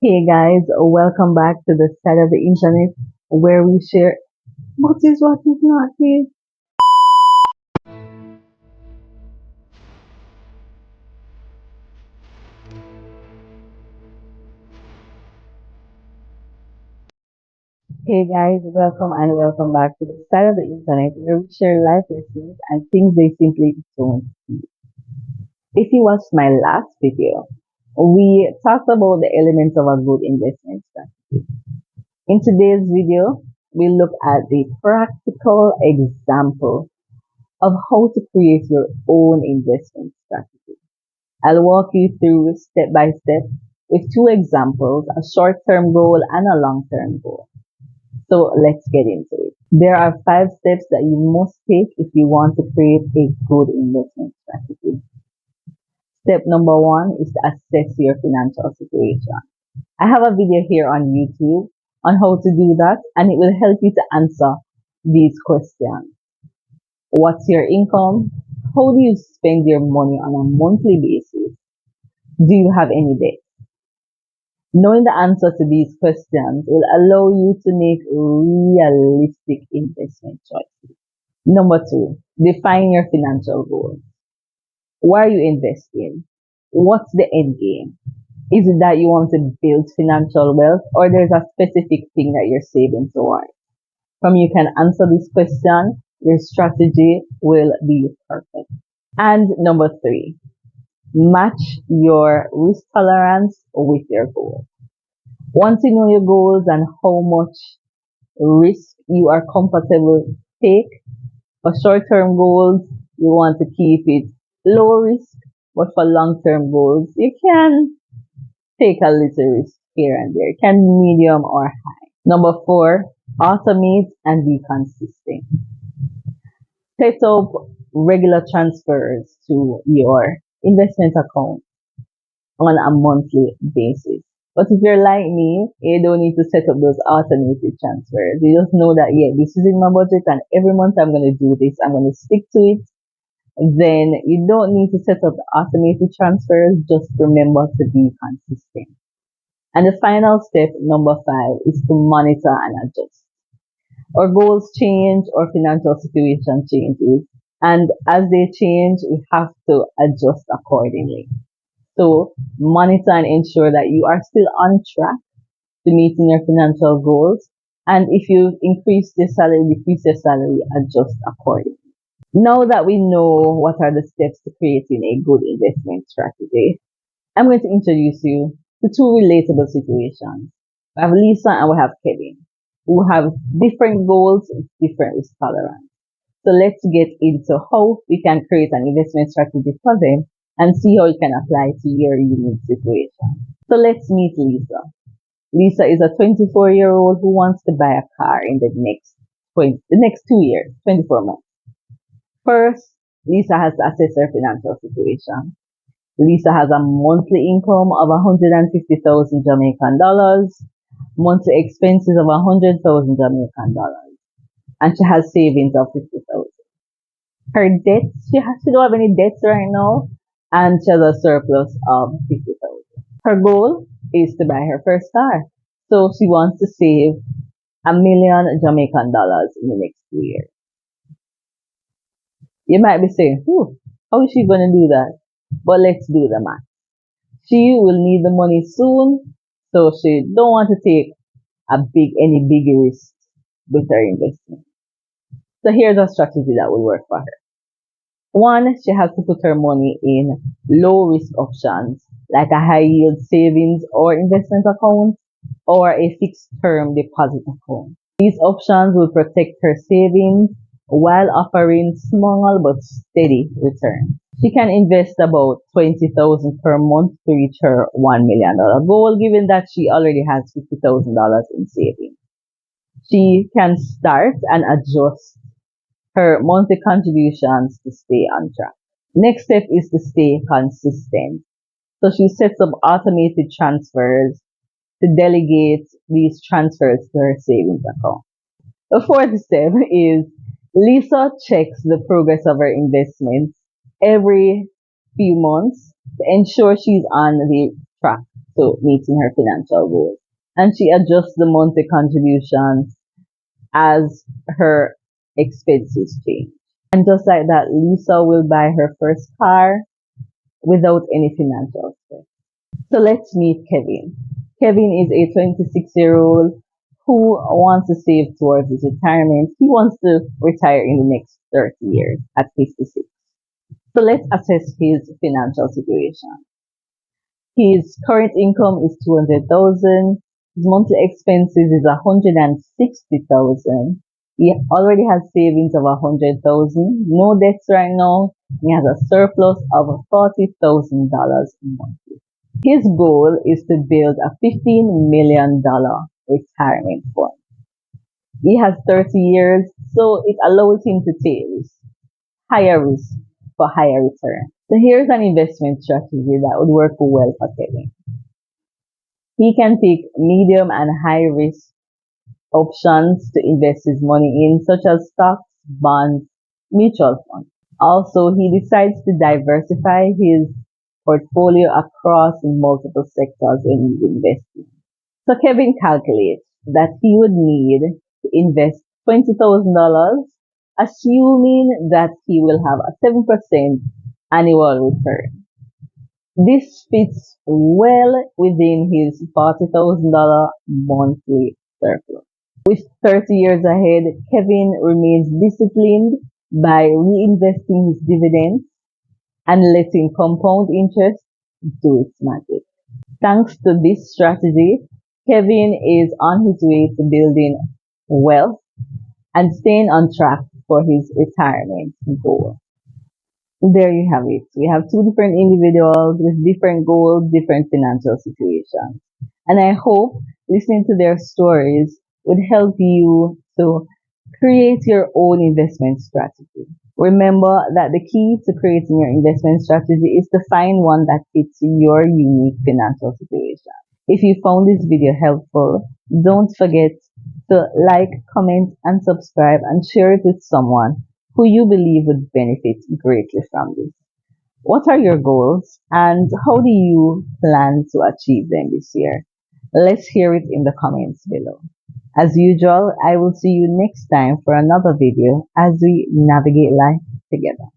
Hey guys, welcome back to the side of the internet where we share what is not here. Hey guys, welcome back to the side of the internet where we share life lessons and things they simply don't. If you watched my last video, we talked about the elements of a good investment strategy. In today's video, we look at the practical example of how to create your own investment strategy. I'll walk you through step by step with two examples, a short-term goal and a long-term goal. So let's get into it. There are 5 steps that you must take if you want to create a good investment strategy. Step number 1 is to assess your financial situation. I have a video here on YouTube on how to do that, and it will help you to answer these questions. What's your income? How do you spend your money on a monthly basis? Do you have any debt? Knowing the answer to these questions will allow you to make realistic investment choices. Number 2, define your financial goals. Why are you investing? What's the end game? Is it that you want to build financial wealth, or there's a specific thing that you're saving towards? From you can answer this question, your strategy will be perfect. And number 3, match your risk tolerance with your goals. Once you know your goals and how much risk you are comfortable to take, for short-term goals, you want to keep it low risk, but for long-term goals, you can take a little risk here and there. It can be medium or high. Number 4, automate and be consistent. Set up regular transfers to your investment account on a monthly basis. But if you're like me, you don't need to set up those automated transfers. You just know that, yeah, this is in my budget and every month I'm going to do this. I'm going to stick to it. Then you don't need to set up the automated transfers. Just remember to be consistent. And the final step, number 5, is to monitor and adjust. Our goals change, our financial situation changes. And as they change, we have to adjust accordingly. So monitor and ensure that you are still on track to meeting your financial goals. And if you've increased your salary, decrease your salary, adjust accordingly. Now that we know what are the steps to creating a good investment strategy, I'm going to introduce you to 2 relatable situations. We have Lisa and we have Kevin, who have different goals, different risk tolerance. So let's get into how we can create an investment strategy for them and see how it can apply to your unique situation. So let's meet Lisa. Lisa is a 24-year-old who wants to buy a car in the next 2 years, 24 months. First, Lisa has to assess her financial situation. Lisa has a monthly income of 150,000 Jamaican dollars, monthly expenses of 100,000 Jamaican dollars, and she has savings of 50,000. Her debts, she don't have any debts right now, and she has a surplus of 50,000. Her goal is to buy her first car. So she wants to save $1 million Jamaican dollars in the next 2 years. You might be saying, how is she going to do that? But let's do the math. She will need the money soon, so she don't want to take any big risk with her investment. So here's a strategy that will work for her. 1, she has to put her money in low risk options like a high yield savings or investment account or a fixed term deposit account. These options will protect her savings while offering small but steady returns. She can invest about 20,000 per month to reach her $1 million goal, given that she already has $50,000 in savings. She can start and adjust her monthly contributions to stay on track. Next step is to stay consistent. So she sets up automated transfers to delegate these transfers to her savings account. The 4th step is Lisa checks the progress of her investments every few months to ensure she's on the track. to meeting her financial goals. And she adjusts the monthly contributions as her expenses change. And just like that, Lisa will buy her first car without any financial stress. So let's meet Kevin. Kevin is a 26-year-old who wants to save towards his retirement. He wants to retire in the next 30 years at 56. So let's assess his financial situation. His current income is 200,000. His monthly expenses is 160,000. He already has savings of 100,000. No debts right now. He has a surplus of $40,000 monthly. His goal is to build a $15 million retirement fund. He has 30 years, so it allows him to take higher risk for higher return. So here's an investment strategy that would work well for Kevin. He can pick medium and high risk options to invest his money in, such as stocks, bonds, mutual funds. Also, he decides to diversify his portfolio across multiple sectors when he's investing. So Kevin calculates that he would need to invest $20,000, assuming that he will have a 7% annual return. This fits well within his $40,000 monthly surplus. With 30 years ahead, Kevin remains disciplined by reinvesting his dividends and letting compound interest do its magic. Thanks to this strategy, Kevin is on his way to building wealth and staying on track for his retirement goal. There you have it. We have two different individuals with different goals, different financial situations. And I hope listening to their stories would help you to create your own investment strategy. Remember that the key to creating your investment strategy is to find one that fits your unique financial situation. If you found this video helpful, don't forget to like, comment, and subscribe and share it with someone who you believe would benefit greatly from this. What are your goals and how do you plan to achieve them this year? Let's hear it in the comments below. As usual, I will see you next time for another video as we navigate life together.